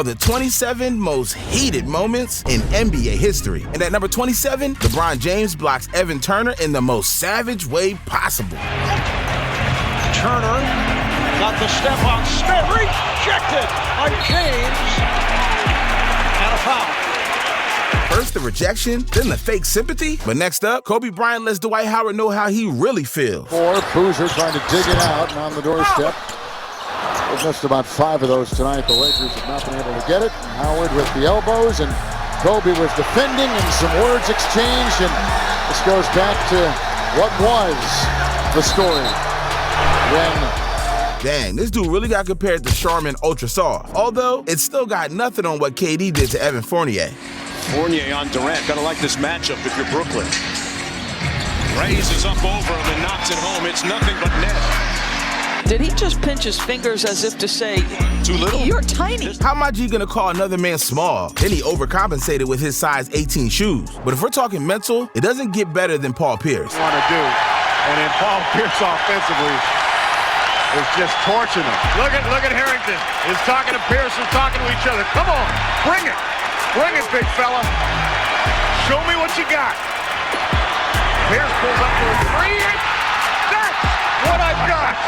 are the 27 most hated moments in NBA history. And at number 27, LeBron James blocks Evan Turner in the most savage way possible. Turner got the step on Smith, rejected by James, and a foul. First the rejection, then the fake sympathy. But next up, Kobe Bryant lets Dwight Howard know how he really feels. Boozer trying to dig it out and on the doorstep. There's just about 5 of those tonight. The Lakers have not been able to get it. And Howard with the elbows, and Kobe was defending, and some words exchanged. And this goes back to what was the story when. Dang, this dude really got compared to Charmin Ultra Soft. Although, it still got nothing on what KD did to Evan Fournier. Fournier on Durant. Gotta like this matchup if you're Brooklyn. Raises up over him and knocks it home. It's nothing but net. Did he just pinch his fingers as if to say, too little? You're tiny. How am I gonna call another man small? Then he overcompensated with his size 18 shoes. But if we're talking mental, it doesn't get better than Paul Pierce. Want to do, and then Paul Pierce offensively is just torching him. Look at Harrington. He's talking to Pierce and talking to each other. Come on, bring it. Bring it, big fella. Show me what you got. Pierce pulls up to a 3. That's what I've got.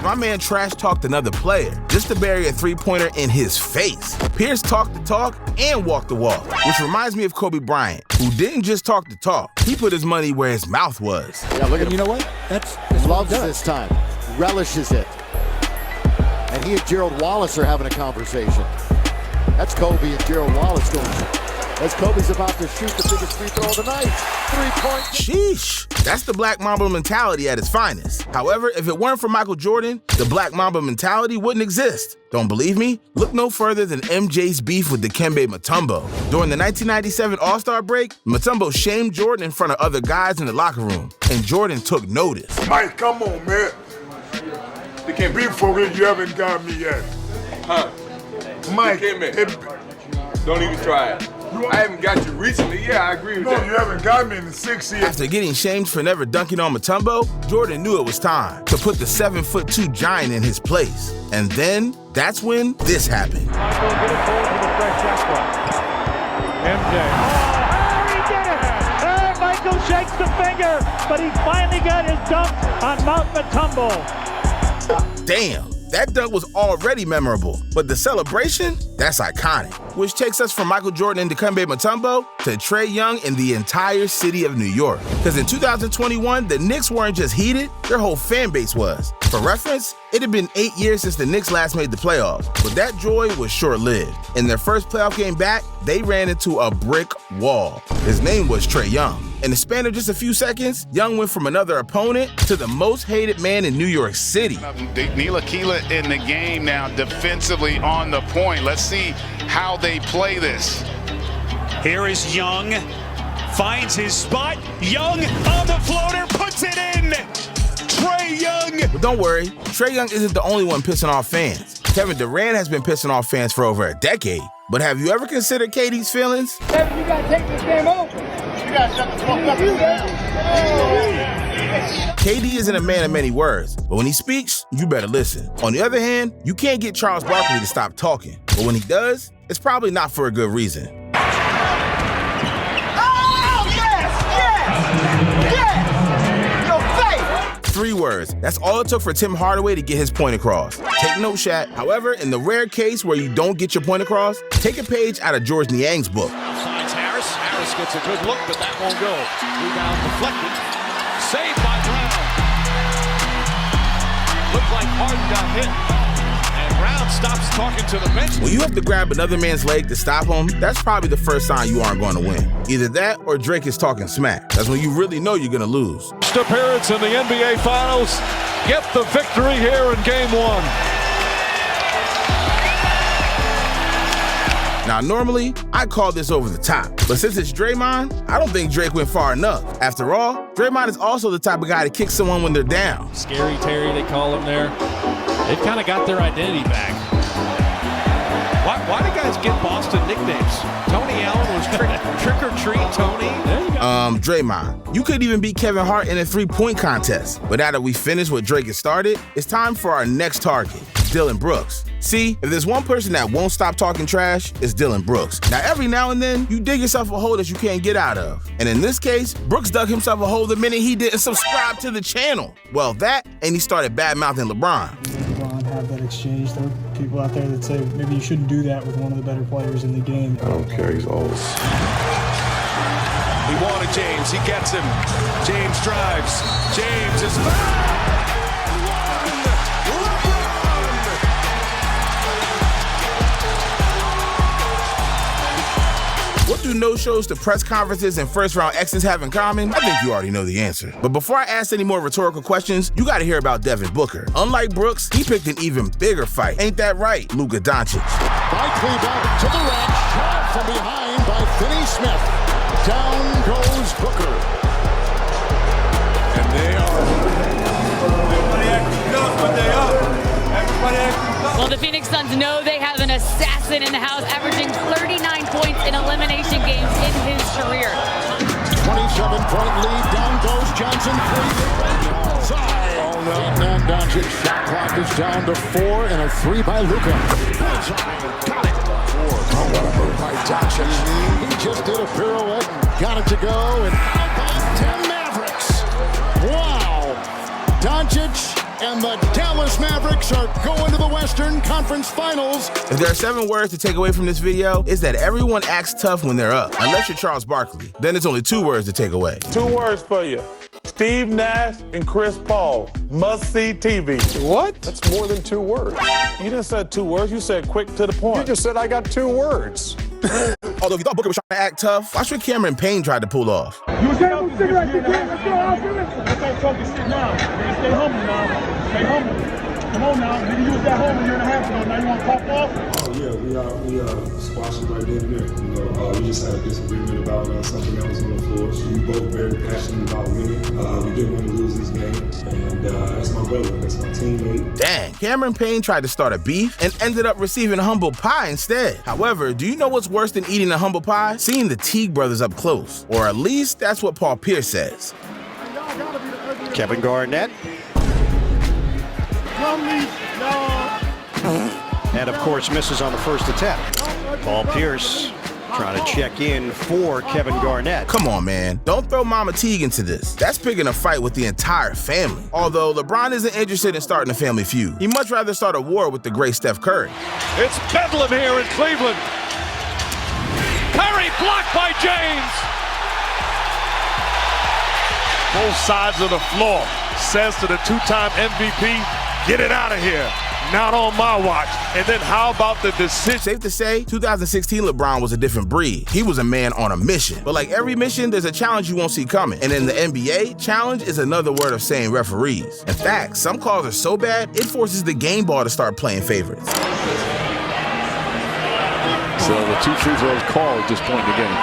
My man trash talked another player just to bury a three-pointer in his face. Pierce talked the talk and walked the walk, which reminds me of Kobe Bryant, who didn't just talk the talk. He put his money where his mouth was. Yeah, look at him. You know what? That's Loves this time. Relishes it. And he and Gerald Wallace are having a conversation. That's Kobe and Gerald Wallace going. As Kobe's about to shoot the biggest free throw of the night. 3-point. Sheesh. That's the Black Mamba mentality at its finest. However, if it weren't for Michael Jordan, the Black Mamba mentality wouldn't exist. Don't believe me? Look no further than MJ's beef with Dikembe Mutombo. During the 1997 All-Star break, Mutombo shamed Jordan in front of other guys in the locker room, and Jordan took notice. Mike, come on, man. They can't be for it. You haven't got me yet. Huh? Mike, don't even try it. I haven't got you recently. Yeah, I agree with that. No, you haven't got me in the 6 years. After getting shamed for never dunking on Mutombo, Jordan knew it was time to put the 7'2" giant in his place. And then, that's when this happened. Michael, get it forward to the fresh shot clock. MJ. Oh, he did it! Oh, Michael shakes the finger, but he finally got his dunk on Mount Mutombo. Damn, that dunk was already memorable, but the celebration, that's iconic. Which takes us from Michael Jordan and Dikembe Mutombo to Trae Young and the entire city of New York. Because in 2021, the Knicks weren't just heated, their whole fan base was. For reference, it had been 8 years since the Knicks last made the playoffs, but that joy was short-lived. In their first playoff game back, they ran into a brick wall. His name was Trae Young. In the span of just a few seconds, Young went from another opponent to the most hated man in New York City. Ntilikina in the game now, defensively on the point. Let's see how they play this. Here is Young, finds his spot. Young on the floater, puts it in. Trae Young. But don't worry, Trae Young isn't the only one pissing off fans. Kevin Durant has been pissing off fans for over a decade. But have you ever considered KD's feelings? Kevin, you gotta take this game over. You gotta shut the fuck up. KD isn't a man of many words, but when he speaks, you better listen. On the other hand, you can't get Charles Barkley to stop talking. But when he does, it's probably not for a good reason. Oh, yes! Yes! Yes! Your face! 3 words. That's all it took for Tim Hardaway to get his point across. Take note, Shaq. However, in the rare case where you don't get your point across, take a page out of George Niang's book. Signs Harris. Harris gets a good look, but that won't go. Rebound deflected. Saved by Brown. Looked like Harden got hit. And Brown stops talking to the bench. When you have to grab another man's leg to stop him, that's probably the first sign you aren't going to win. Either that or Drake is talking smack. That's when you really know you're going to lose. First appearance in the NBA Finals. Get the victory here in Game 1. Now, normally, I call this over the top, but since it's Draymond, I don't think Drake went far enough. After all, Draymond is also the type of guy to kick someone when they're down. Scary Terry, they call him there. They've kind of got their identity back. Why do guys get Boston nicknames? Tony Allen was trick or treat Tony. Draymond, you could even beat Kevin Hart in a 3-point contest. But now that we finished what Drake has started, it's time for our next target, Dylan Brooks. See, if there's one person that won't stop talking trash, it's Dylan Brooks. Now, every now and then, you dig yourself a hole that you can't get out of. And in this case, Brooks dug himself a hole the minute he didn't subscribe to the channel. Well, that, and he started bad-mouthing LeBron. LeBron had that exchange. There are people out there that say maybe you shouldn't do that with one of the better players in the game. I don't care, he's old. He wanted James. He gets him. James drives. James is fouled. What do no-shows to press conferences and first-round exits have in common? I think you already know the answer. But before I ask any more rhetorical questions, you gotta hear about Devin Booker. Unlike Brooks, he picked an even bigger fight. Ain't that right, Luka Doncic? By Cleveland to the rack, shot from behind by Finney Smith. Down goes Booker. And they are. Everybody acting tough, but they are. Everybody acting tough. Well, the Phoenix Suns know they have an assassin in the house, averaging 39 points in elimination games in his career. 27-point lead, down goes Johnson. And Doncic shot clock is down to 4 and a 3 by Luka. Got it. 4. By Doncic. He just did a pirouette and got it to go. And how about 10 Mavericks? Wow. Doncic and the Dallas Mavericks are going to the Western Conference Finals. If there are 7 words to take away from this video, it's that everyone acts tough when they're up, unless you're Charles Barkley. Then it's only 2 words to take away. 2 words for you. Steve Nash and Chris Paul. Must-see TV. What? That's more than 2 words. You didn't say 2 words. You said quick to the point. You just said I got 2 words. Although if you thought Booker was trying to act tough, watch what Cameron Payne tried to pull off. You was having a cigarette, let's go, I'll do it. Let's not talk this shit now. Stay humble now. Stay humble. Come on now. Nigga, you was that home a year and a half ago. Now you want to pop off? Oh, yeah, we squashed it right then and there. We just had a disagreement about something that was on the floor. So we both very passionate about winning. We didn't want to lose this game. And that's my brother. That's my teammate. Dang, Cameron Payne tried to start a beef and ended up receiving humble pie instead. However, do you know what's worse than eating a humble pie? Seeing the Teague brothers up close. Or at least that's what Paul Pierce says. Kevin Garnett. And of course misses on the first attempt. Paul Pierce trying to check in for Kevin Garnett. Come on, man. Don't throw Mama Teague into this. That's picking a fight with the entire family. Although LeBron isn't interested in starting a family feud. He'd much rather start a war with the great Steph Curry. It's bedlam here in Cleveland. Curry blocked by James. Both sides of the floor. Says to the 2-time MVP, get it out of here. Not on my watch. And then how about the decision? Safe to say, 2016 LeBron was a different breed. He was a man on a mission. But like every mission, there's a challenge you won't see coming. And in the NBA, challenge is another word of saying referees. In fact, some calls are so bad, it forces the game ball to start playing favorites. So the 2 free throws called at this point in the game.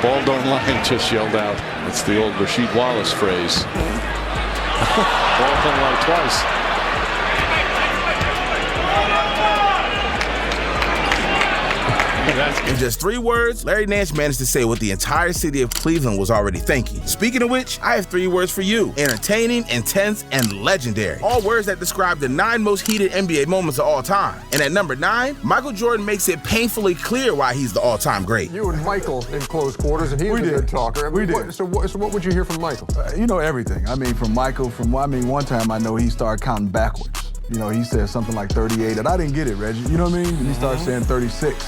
Ball don't lie, just yelled out. It's the old Rasheed Wallace phrase. Ball don't lie twice. In just 3 words, Larry Nance managed to say what the entire city of Cleveland was already thinking. Speaking of which, I have 3 words for you. Entertaining, intense, and legendary. All words that describe the 9 most heated NBA moments of all time. And at number 9, Michael Jordan makes it painfully clear why he's the all-time great. You and Michael in close quarters, and he was a good talker. I mean, we did. So what would you hear from Michael? You know everything. I mean, from Michael, one time I know he started counting backwards. You know, he said something like 38, and I didn't get it, Reggie. You know what I mean? And he started saying 36.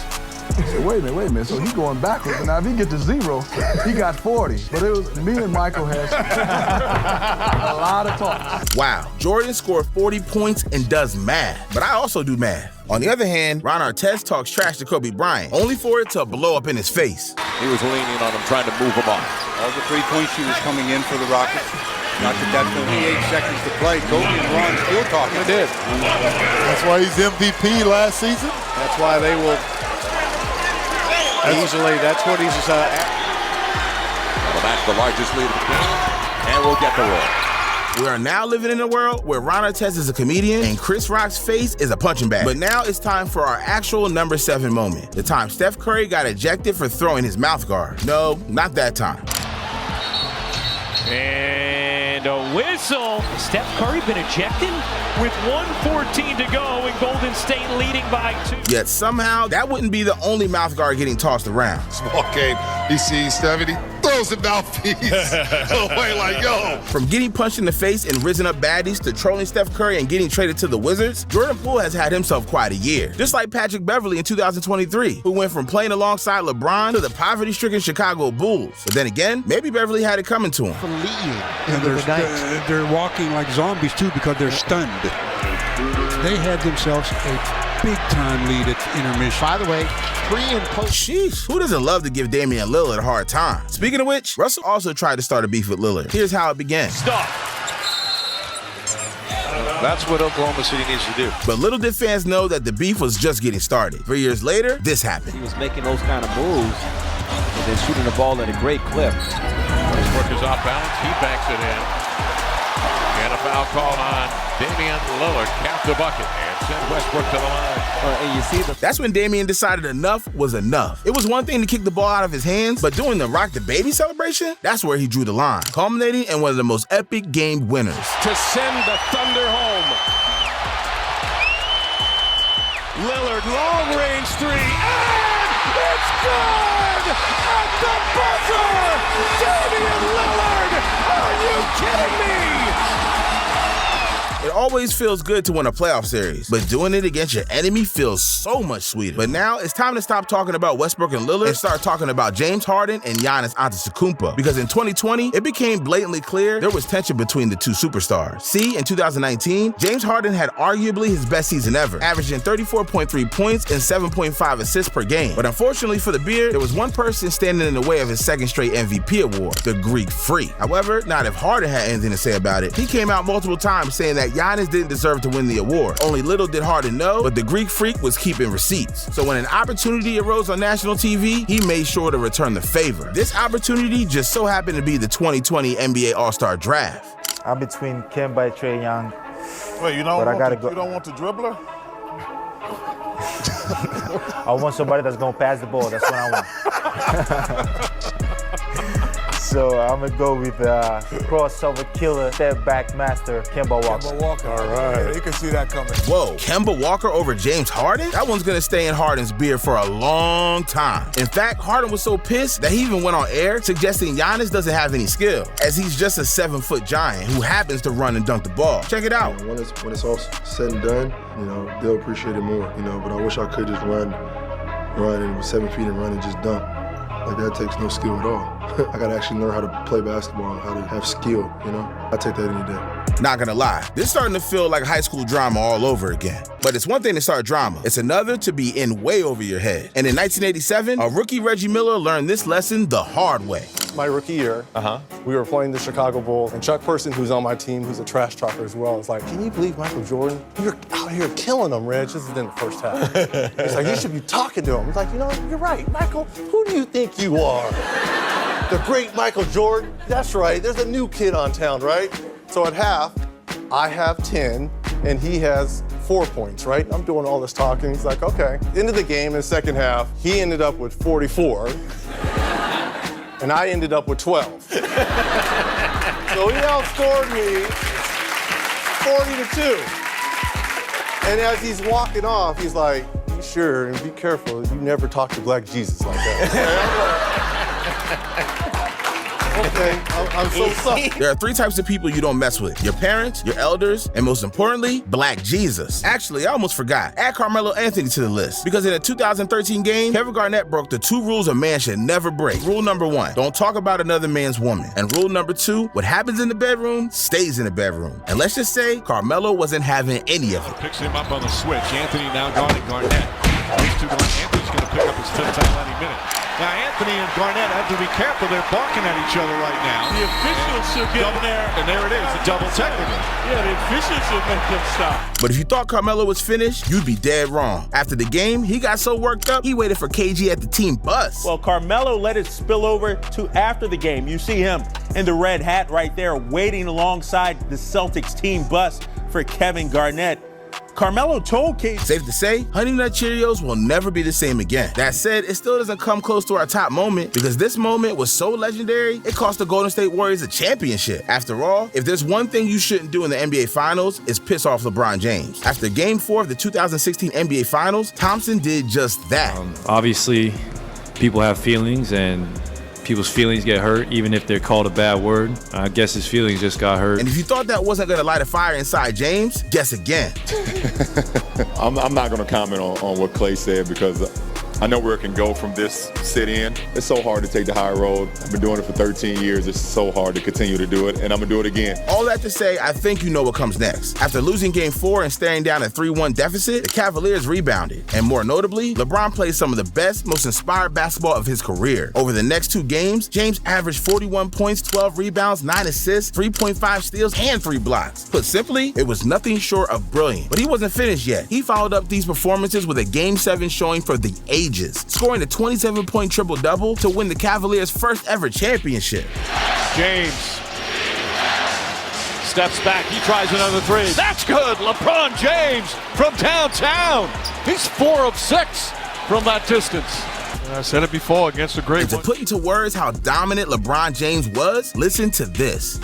I said, wait a minute. So he's going backwards. And now if he get to 0, he got 40. But it was me and Michael had a lot of talk. Wow, Jordan scored 40 points and does math. But I also do math. On the other hand, Ron Artest talks trash to Kobe Bryant, only for it to blow up in his face. He was leaning on him, trying to move him off. All the 3-point shooters coming in for the Rockets. Not that that's only 8 seconds to play. Kobe and Ron still talking. They did. That's why he's MVP last season. That's why they will easily. That's what he's Well, that's the largest lead of the game, and we'll get the roll. We are now living in a world where Ron Artest is a comedian and Chris Rock's face is a punching bag. But now it's time for our actual number 7 moment. The time Steph Curry got ejected for throwing his mouth guard. No, not that time. And And a whistle. Steph Curry been ejected with 1:14 to go and Golden State leading by 2. Yet somehow, that wouldn't be the only mouth guard getting tossed around. Small game. He sees Steph and he throws a mouthpiece away like, yo. From getting punched in the face and risen up baddies to trolling Steph Curry and getting traded to the Wizards, Jordan Poole has had himself quite a year. Just like Patrick Beverley in 2023, who went from playing alongside LeBron to the poverty-stricken Chicago Bulls. But then again, maybe Beverley had it coming to him. And they're walking like zombies too because they're stunned. They had themselves a big-time lead at intermission. By the way, pre and post. Sheesh, who doesn't love to give Damian Lillard a hard time? Speaking of which, Russell also tried to start a beef with Lillard. Here's how it began. Stop. That's what Oklahoma City needs to do. But little did fans know that the beef was just getting started. 3 years later, this happened. He was making those kind of moves and then shooting the ball at a great clip. Westbrook is off balance. He banks it in. And a foul call on Damian Lillard. Count the bucket and send Westbrook to the line. And you see That's when Damian decided enough was enough. It was one thing to kick the ball out of his hands, but doing the rock the baby celebration, that's where he drew the line, culminating in one of the most epic game winners. To send the Thunder home. Lillard, long-range three, and it's good! At the buzzer! Damian Lillard! Are you kidding me? It always feels good to win a playoff series, but doing it against your enemy feels so much sweeter. But now it's time to stop talking about Westbrook and Lillard and start talking about James Harden and Giannis Antetokounmpo. Because in 2020, it became blatantly clear there was tension between the two superstars. See, in 2019, James Harden had arguably his best season ever, averaging 34.3 points and 7.5 assists per game. But unfortunately for the Beard, there was one person standing in the way of his second straight MVP award, the Greek Freak. However, not if Harden had anything to say about it. He came out multiple times saying that Giannis didn't deserve to win the award. Only little did Harden know, but the Greek Freak was keeping receipts. So when an opportunity arose on national TV, he made sure to return the favor. This opportunity just so happened to be the 2020 NBA All-Star Draft. I'm between Kemba and Trae Young. Wait, you don't want the dribbler? I want somebody that's gonna pass the ball. That's what I want. So I'm gonna go with crossover killer, step back master, Kemba Walker. Kemba Walker. All right. Yeah, you can see that coming. Whoa, Kemba Walker over James Harden? That one's gonna stay in Harden's beard for a long time. In fact, Harden was so pissed that he even went on air suggesting Giannis doesn't have any skill, as he's just a 7-foot giant who happens to run and dunk the ball. Check it out. When it's all said and done, they'll appreciate it more, but I wish I could just run and with 7 feet and run and just dunk. Like, that takes no skill at all. I gotta actually learn how to play basketball, how to have skill, I take that any day. Not gonna lie, this is starting to feel like high school drama all over again. But it's one thing to start drama, it's another to be in way over your head. And in 1987, a rookie Reggie Miller learned this lesson the hard way. My rookie year, we were playing the Chicago Bulls, and Chuck Person, who's on my team, who's a trash talker as well, is like, can you believe Michael Jordan? You're out here killing them, Reg. This is in the first half. He's like, you should be talking to him. He's like, you're right, Michael. Who do you think you are? The great Michael Jordan? That's right. There's a new kid on town, right? So at half, I have 10, and he has 4 points, right? I'm doing all this talking. He's like, okay. End of the game, in the second half, he ended up with 44. And I ended up with 12. So he outscored me 40-2. And as he's walking off, he's like, be sure and be careful. You never talk to Black Jesus like that. Okay, I'm so sorry. There are 3 types of people you don't mess with: your parents, your elders, and most importantly, Black Jesus. Actually, I almost forgot. Add Carmelo Anthony to the list, because in a 2013 game, Kevin Garnett broke the 2 rules a man should never break. Rule number 1, don't talk about another man's woman. And rule number 2, what happens in the bedroom stays in the bedroom. And let's just say Carmelo wasn't having any of it. Picks him up on the switch. Anthony now guarding Garnett. These two going. Anthony's going to pick up his 5th time any minute. Now, Anthony and Garnett have to be careful. They're barking at each other right now. The officials should get in there. And there it is, a double technical. Yeah, the officials should make them stop. But if you thought Carmelo was finished, you'd be dead wrong. After the game, he got so worked up, he waited for KG at the team bus. Well, Carmelo let it spill over to after the game. You see him in the red hat right there, waiting alongside the Celtics team bus for Kevin Garnett. Carmelo told KD. Safe to say, Honey Nut Cheerios will never be the same again. That said, it still doesn't come close to our top moment because this moment was so legendary, it cost the Golden State Warriors a championship. After all, if there's one thing you shouldn't do in the NBA Finals, it's piss off LeBron James. After Game 4 of the 2016 NBA Finals, Thompson did just that. Obviously, people have feelings and people's feelings get hurt, even if they're called a bad word. I guess his feelings just got hurt. And if you thought that wasn't going to light a fire inside James, guess again. I'm not going to comment on what Clay said because I know where it can go from this sit-in. It's so hard to take the high road. I've been doing it for 13 years. It's so hard to continue to do it, and I'm going to do it again. All that to say, I think you know what comes next. After losing Game 4 and staring down a 3-1 deficit, the Cavaliers rebounded. And more notably, LeBron played some of the best, most inspired basketball of his career. Over the next 2 games, James averaged 41 points, 12 rebounds, 9 assists, 3.5 steals, and 3 blocks. Put simply, it was nothing short of brilliant. But he wasn't finished yet. He followed up these performances with a Game 7 showing for the ages, scoring a 27-point triple-double to win the Cavaliers' first ever championship. James steps back. He tries another 3. That's good. LeBron James from downtown. He's 4 of 6 from that distance. I said it before against a great one. And to put into words how dominant LeBron James was, listen to this.